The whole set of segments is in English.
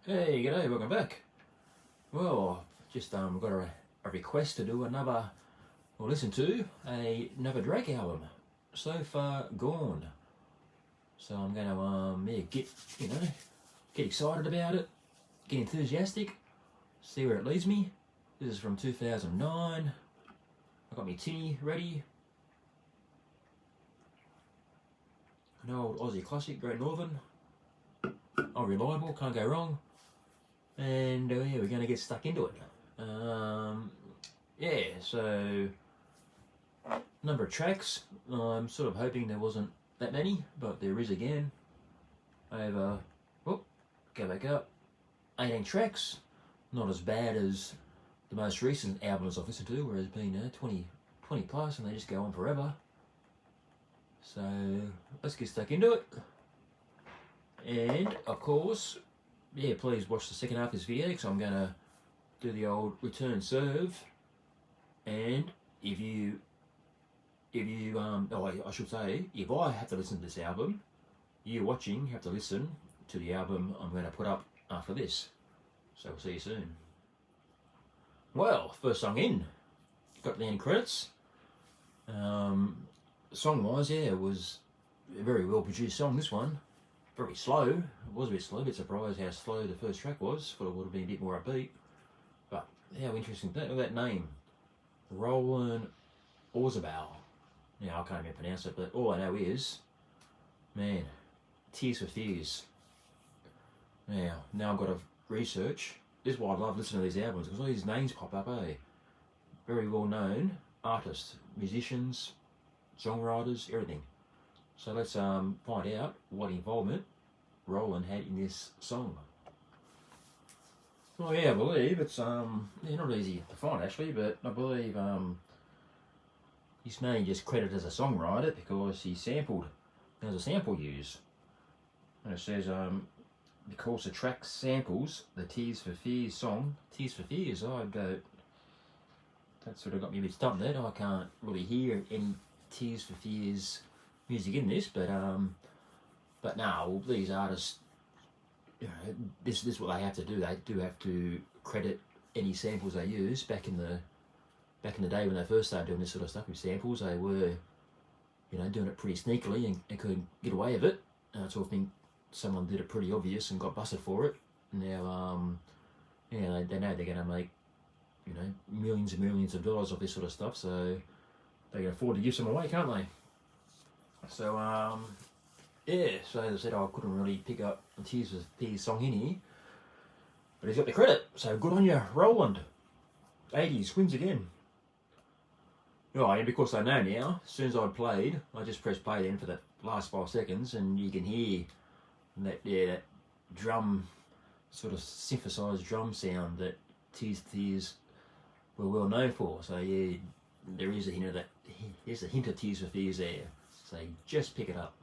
Hey, g'day, welcome back. Well, just got a request to do another, or listen to another Drake album. So Far Gone. So I'm going to get excited about it, get enthusiastic, see where it leads me. This is from 2009. I got my tinny ready. An old Aussie classic, Great Northern. Unreliable, can't go wrong. And yeah, we're going to get stuck into it. So number of tracks. I'm sort of hoping there wasn't that many, but there is again. Over, go back up. 18 tracks. Not as bad as the most recent albums I've listened to, where there's been 20 plus, and they just go on forever. So let's get stuck into it. And of course, yeah, please watch the second half of this video because I'm going to do the old return serve. And if I should say, if I have to listen to this album, you watching have to listen to the album I'm going to put up after this. So we'll see you soon. Well, first song in, got the end credits. Song-wise, yeah, it was a very well-produced song, this one. Very slow. It was a bit slow, a bit surprised how slow the first track was. Thought it would have been a bit more upbeat. But how interesting. Look at that name. Roland Orzabal. Now, I can't even pronounce it, but all I know is, man, Tears for Fears. Now I've got to research. This is why I love listening to these albums, because all these names pop up, Very well-known artists, musicians, songwriters, everything. So let's find out what involvement Roland had in this song. Well, yeah, I believe it's not easy to find actually, but I believe he's mainly just credited as a songwriter because he sampled. There's a sample used, and it says because the track samples the Tears for Fears song. Tears for Fears. That sort of got me a bit stumped there. I can't really hear any Tears for Fears music in this, but now these artists, this is what they have to do. They do have to credit any samples they use. Back in the day when they first started doing this sort of stuff with samples, they were, doing it pretty sneakily and couldn't get away with it. So I think someone did it pretty obvious and got busted for it. Now, they know they're going to make, millions and millions of dollars off this sort of stuff, so they can afford to give some away, can't they? So, so as I said, I couldn't really pick up the Tears for Fears song in here, but he's got the credit, so good on you, Roland. 80s, wins again. Right, and because I know now, as soon as I'd played, I just pressed play then for the last 5 seconds, and you can hear that drum, sort of synthesised drum sound that Tears for Fears were well known for. So yeah, there is a hint of that. There's a hint of Tears for Fears there. So just pick it up.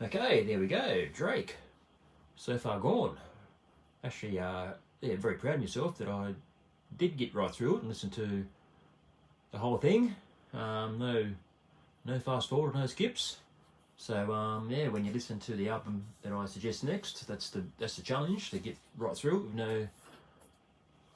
Okay, there we go. Drake. So Far Gone. Actually, very proud of myself that I did get right through it and listen to the whole thing. No fast forward, no skips. So when you listen to the album that I suggest next, that's the challenge, to get right through it with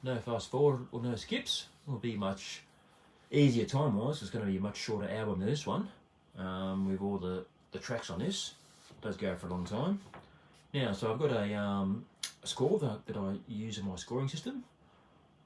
no fast forward or no skips. It will be much easier time-wise. It's going to be a much shorter album than this one, with all the tracks on this. It does go for a long time. Now, so I've got a score that I use in my scoring system.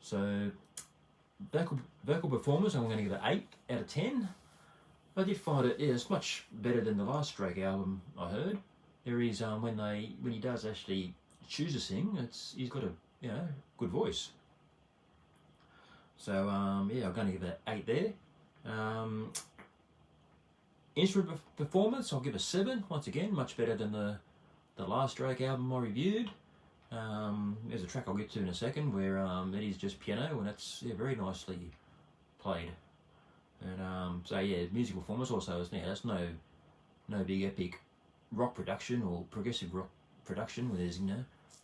So vocal performance, I'm going to give it 8 out of 10. I did find it's much better than the last Drake album I heard. There is when he does actually choose to sing, he's got a good voice. So I'm going to give it 8 there. Instrument performance, I'll give a 7. Once again, much better than the last Drake album I reviewed. There's a track I'll get to in a second where it is just piano, and that's very nicely played. And music performance also is that's no big epic rock production or progressive rock production where there's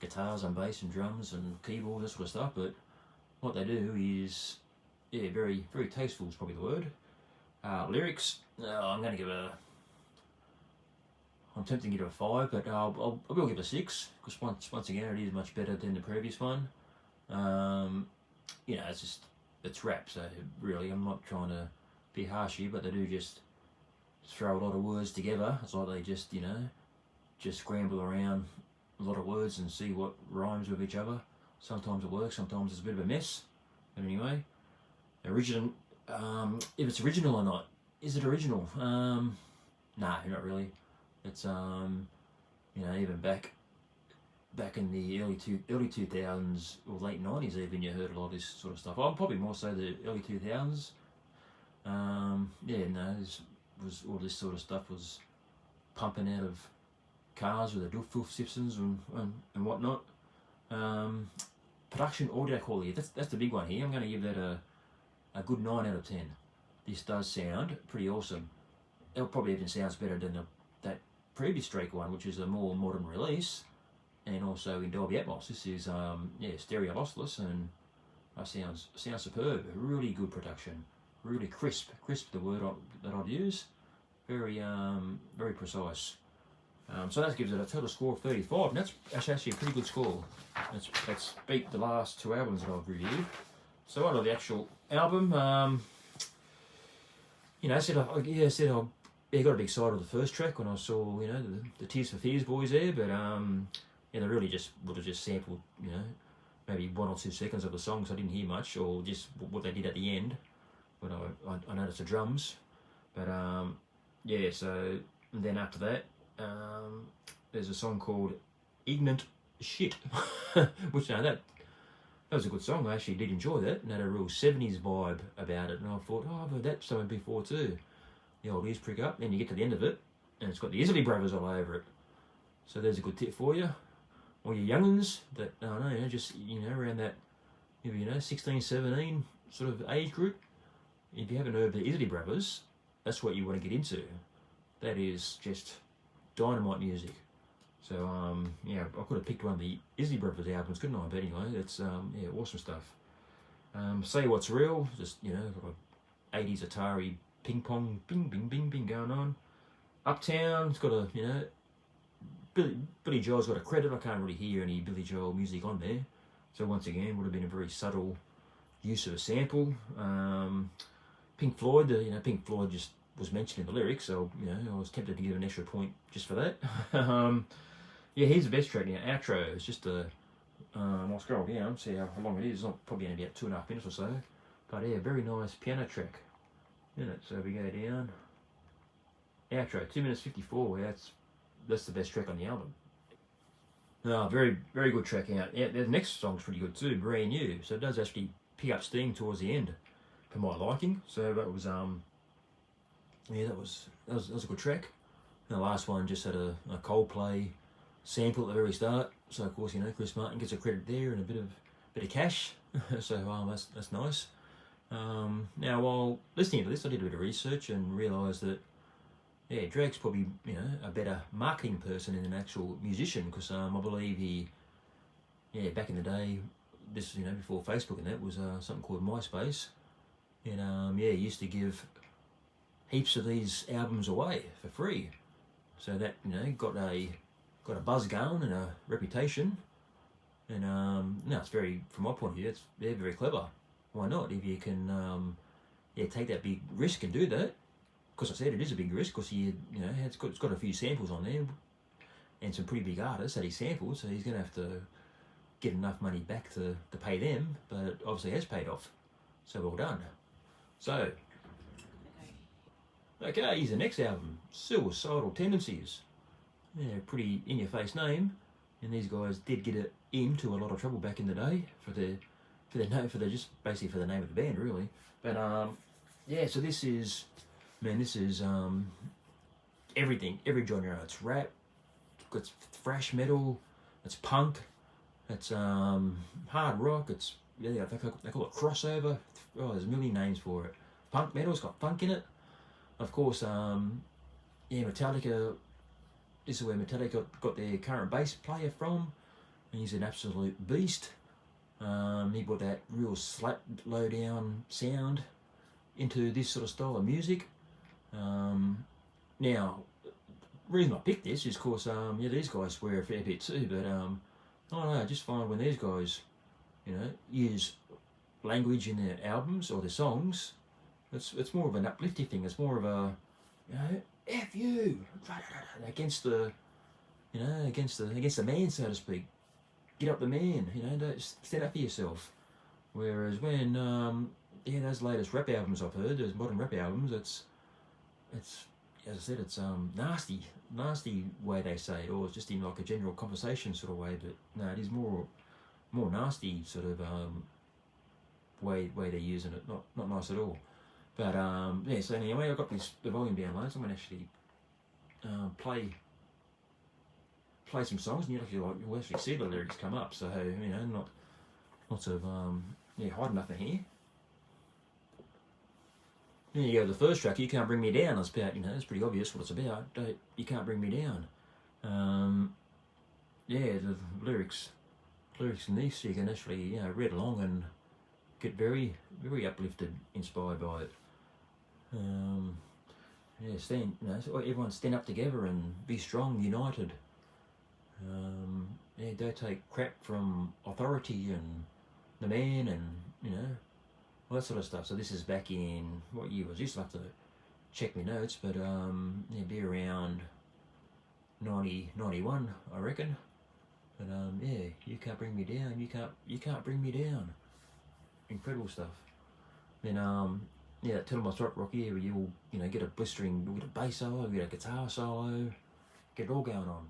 guitars and bass and drums and keyboards, that sort of stuff. But what they do is very very tasteful is probably the word. Lyrics, I'm going to give I'm tempted to give it a 5, but I will give it a 6 because once again it is much better than the previous one. You know, it's rap, so really I'm not trying to be harsh here, but they do just throw a lot of words together. It's like they just, you know, just scramble around a lot of words and see what rhymes with each other. Sometimes it works, sometimes it's a bit of a mess. But anyway, original. If it's original or not, is it original? Nah, not really. It's you know, even back in the early 2000s or late 90s, even you heard a lot of this sort of stuff. Oh, probably more so the early 2000s. Yeah, no, this was all this sort of stuff was pumping out of cars with the filth systems and whatnot. Production audio quality, that's the big one here. I'm going to give that a good 9 out of 10. This does sound pretty awesome. It probably even sounds better than that previous Drake one, which is a more modern release, and also in Dolby Atmos. This is yeah, stereo lossless, and sounds superb. Really good production, really crisp, the word that I'd use. Very precise. So that gives it a total score of 35, and that's actually a pretty good score. That's beat the last 2 albums that I've reviewed. So on to the actual album. You know, I got a big side of the first track when I saw, you know, the Tears for Fears boys there, but yeah, they really just would have just sampled, you know, maybe 1 or 2 seconds of the song, so I didn't hear much, or just what they did at the end. But I noticed the drums. But yeah, so then after that, there's a song called Ignorant Shit, which that was a good song. I actually did enjoy that, and had a real 70s vibe about it, and I thought, oh, I've heard that somewhere before too. The old ears prick up, then you get to the end of it, and it's got the Isley Brothers all over it. So there's a good tip for you. All you young'uns that, I don't know, you know, just, you know, around that, maybe, you know, 16, 17 sort of age group, if you haven't heard the Isley Brothers, that's what you want to get into. That is just dynamite music. So, yeah, I could have picked one of the Isley Brothers albums, couldn't I? But anyway, that's, yeah, awesome stuff. Say What's Real, just, you know, like 80s Atari ping pong, bing, bing, bing, bing going on. Uptown, it's got a, you know, Billy Joel's got a credit. I can't really hear any Billy Joel music on there. So once again, would have been a very subtle use of a sample. Pink Floyd, you know, Pink Floyd just was mentioned in the lyrics, so, you know, I was tempted to give an extra point just for that. Yeah, here's the best track now. Outro. It's just a, I'll scroll down, see how long it is. It's not probably only about 2.5 minutes or so. But yeah, very nice piano track. Isn't it? So we go down. Outro, 2 minutes 54. That's the best track on the album. Very, very good track out. Yeah, the next song's pretty good too, Brand New. So it does actually pick up steam towards the end, for my liking. So that was yeah, that was a good track. And the last one just had a Coldplay sample at the very start. So of course, you know, Chris Martin gets a credit there and a bit of cash. So that's nice. Now while listening to this, I did a bit of research and realised that, yeah, Drake's probably, you know, a better marketing person than an actual musician, because I believe he, yeah, back in the day, this, you know, before Facebook and that, was something called MySpace, and yeah, he used to give heaps of these albums away for free, so that, you know, got a buzz going and a reputation, and no, it's very, from my point of view, they're very clever. Why not? If you can, yeah, take that big risk and do that. Because I said it is a big risk, because you know, it's got a few samples on there, and some pretty big artists that he sampled, so he's going to have to get enough money back to pay them, but it obviously has paid off. So well done. So, okay, here's the next album, Suicidal Tendencies. Yeah, pretty in-your-face name, and these guys did get it into a lot of trouble back in the day for the just basically for the name of the band, really. But yeah, so this is everything, every genre. It's rap, it's thrash metal, it's punk, it's hard rock, it's, yeah, they call it crossover. Oh, there's a million names for it. Punk metal, it's got funk in it. Of course, yeah, Metallica, this is where Metallica got their current bass player from, and he's an absolute beast. He brought that real slap, low down sound into this sort of style of music. Now, reason I picked this is because yeah, these guys swear a fair bit too, but I don't know, I just find when these guys, you know, use language in their albums or their songs, it's more of an uplifting thing. It's more of a, you know, F you against the, you know, against the man, so to speak. Get up the man, you know, don't stand up for yourself. Whereas when yeah, those latest rap albums I've heard, those modern rap albums, it's as I said, it's nasty way they say it, or it's just in like a general conversation sort of way. But no, it is more nasty sort of way they're using it. Not nice at all. But yeah. So anyway, I've got the volume down low, so I'm gonna actually play some songs, and you'll actually see the lyrics come up. So you know, not lots of yeah, hiding nothing here. Then you go to the first track, You Can't Bring Me Down. It's about, you know, it's pretty obvious what it's about. You can't bring me down. Yeah, the lyrics in this, you can actually, you know, read along and get very, very uplifted, inspired by it. Yeah, you know, so everyone stand up together and be strong, united. Yeah, don't take crap from authority and the man, and you know, all that sort of stuff. So this is back in, what year was this? I'll have to check my notes, but yeah, be around 91, I reckon. But yeah, You Can't Bring Me Down. You can't bring me down. Incredible stuff. Then yeah, Tell 'Em I Strut Rock here, where you'll, you know, get a bass solo, get a guitar solo, get it all going on.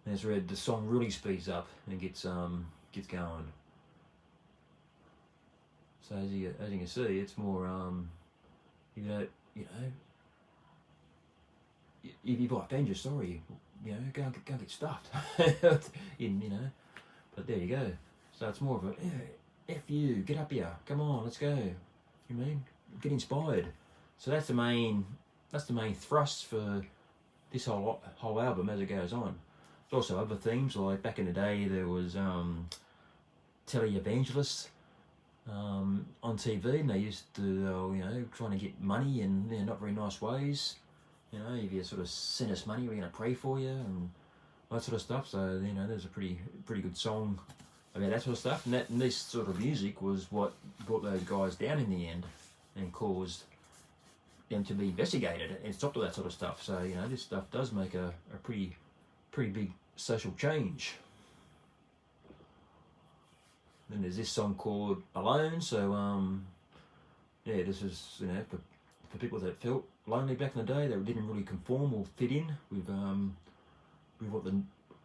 And as read, the song really speeds up and gets going. So as you can see, it's more you know, if you offend, you're sorry, you know, go and get stuffed. You know, but there you go. So it's more of a, F you, get up here, come on, let's go. You mean, get inspired. So that's the main thrust for this whole album as it goes on. There's also other themes, like back in the day there was televangelists on TV, and they used to, you know, trying to get money in, you know, not very nice ways. You know, if you sort of send us money, we're going to pray for you and that sort of stuff. So, you know, there's a pretty good song about that sort of stuff. And this sort of music was what brought those guys down in the end and caused them to be investigated and stopped all that sort of stuff. So, you know, this stuff does make a pretty big social change. Then there's this song called Alone. So yeah, this is, you know, for people that felt lonely back in the day, that didn't really conform or fit in with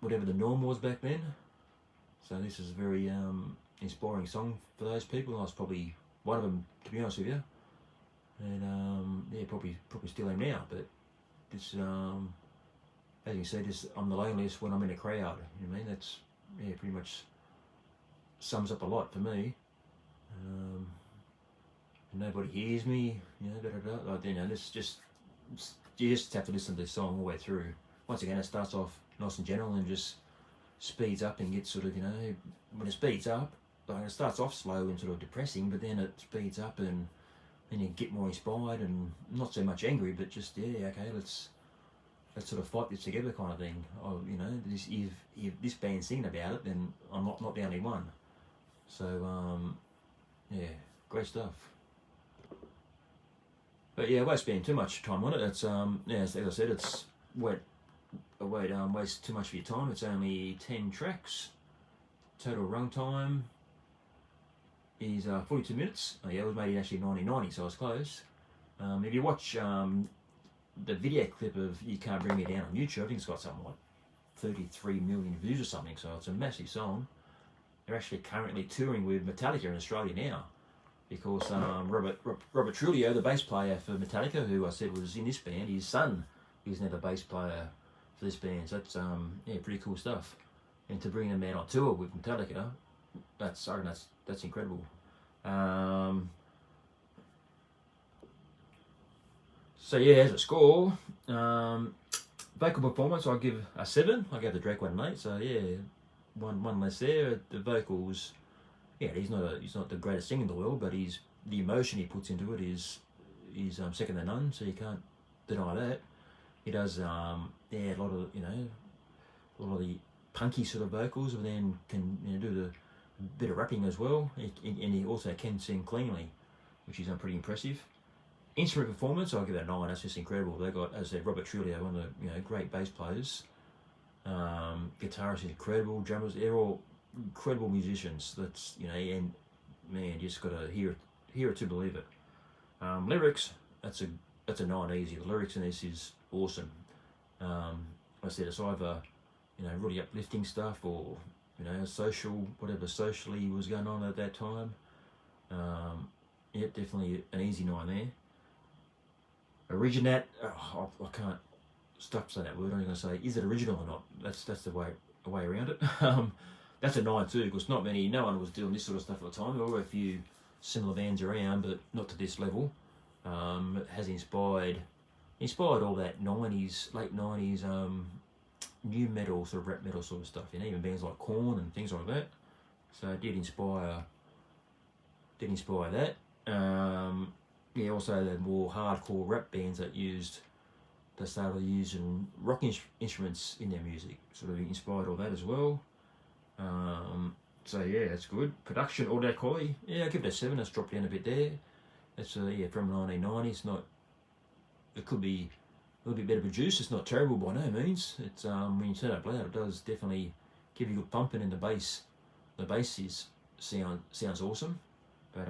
whatever the norm was back then. So this is a very inspiring song for those people. I was probably one of them, to be honest with you. And yeah, probably still am now. But this, as you can see, this, I'm the loneliest when I'm in a crowd. You know what I mean? That's, yeah, pretty much sums up a lot for me. Nobody hears me, you know, like, you know, this you just have to listen to this song all the way through. Once again, it starts off nice and gentle and just speeds up and gets sort of, you know, when it speeds up, like it starts off slow and sort of depressing, but then it speeds up and then you get more inspired and not so much angry, but just, yeah, okay, let's sort of fight this together kind of thing. Oh, you know, if this band's singing about it, then I'm not the only one. So yeah, great stuff. But yeah, I won't spend too much time on it. It's yeah, as I said, it's won't waste too much of your time. It's only 10 tracks. Total runtime is 42 minutes. Oh yeah, it was made in actually 1990, so I was close. If you watch the video clip of You Can't Bring Me Down on YouTube, I think it's got something like 33 million views or something, so it's a massive song. They're actually currently touring with Metallica in Australia now, because Robert Trujillo, the bass player for Metallica, who I said was in this band, his son is now the bass player for this band. So that's yeah, pretty cool stuff. And to bring them out on tour with Metallica, that's incredible. So yeah, as a score, vocal performance, I give a 7. I gave the Drake one an 8. So yeah, one less there. The vocals, yeah, he's not the greatest singer in the world, but the emotion he puts into it is second to none. So you can't deny that. he does yeah, a lot of, you know, a lot of the punky sort of vocals, but then can, you know, do the bit of rapping as well, and he also can sing cleanly, which is pretty impressive. Instrument performance, I'll give that a 9. That's just incredible. They got, as I said, Robert Trujillo, one of the, you know, great bass players. Guitarist is incredible. Drummers, they're all incredible musicians. That's, you know, and man, you just got to hear it to believe it. Lyrics, that's a 9 easy. The lyrics in this is awesome. I said it's either, you know, really uplifting stuff, or, you know, social, whatever socially was going on at that time. Yeah, definitely an easy 9 there. Originate, oh, I can't stop saying that word. I'm going to say, is it original or not? That's the way around it. That's a 9 too, because no one was doing this sort of stuff at the time. There were a few similar bands around, but not to this level. It has inspired all that 90s, late 90s, new metal, sort of rap metal sort of stuff, you know, even bands like Korn and things like that. So it did inspire that. Yeah, also the more hardcore rap bands they started using rock instruments in their music, sort of inspired all that as well. So yeah, that's good. Production, audio quality, yeah, I'll give it a 7. That's dropped down a bit there. That's yeah, from 1990. It's not, it could be a little bit better produced. It's not terrible by no means. It's when you turn it up loud, it does definitely give you a good pumping, and the bass sounds awesome. But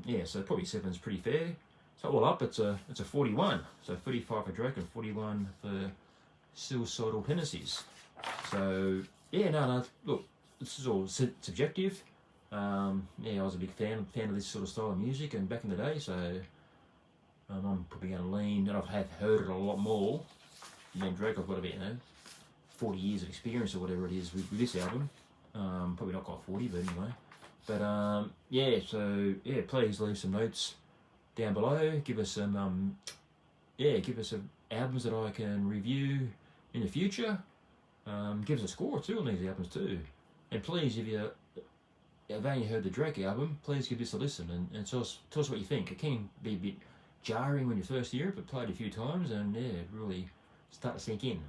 yeah, so probably 7's pretty fair. So all up, it's a 41. So 35 for Drake and 41 for Suicidal Tendencies. So yeah, no, look, this is all subjective. Yeah, I was a big fan of this sort of style of music, and back in the day, so I'm probably going to lean, and I have heard it a lot more than Drake. I've got about, you know, 40 years of experience or whatever it is with this album. Probably not quite 40, but anyway. But yeah, so yeah, please leave some notes down below. Give us some give us some albums that I can review in the future. Give us a score too on these albums too. And please, if you've only heard the Drake album, please give this a listen and tell us what you think. It can be a bit jarring when you first hear it, but play it a few times and yeah, really start to sink in.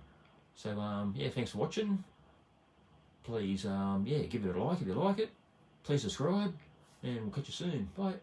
So yeah, thanks for watching. Please yeah, give it a like if you like it. Please subscribe, and we'll catch you soon. Bye.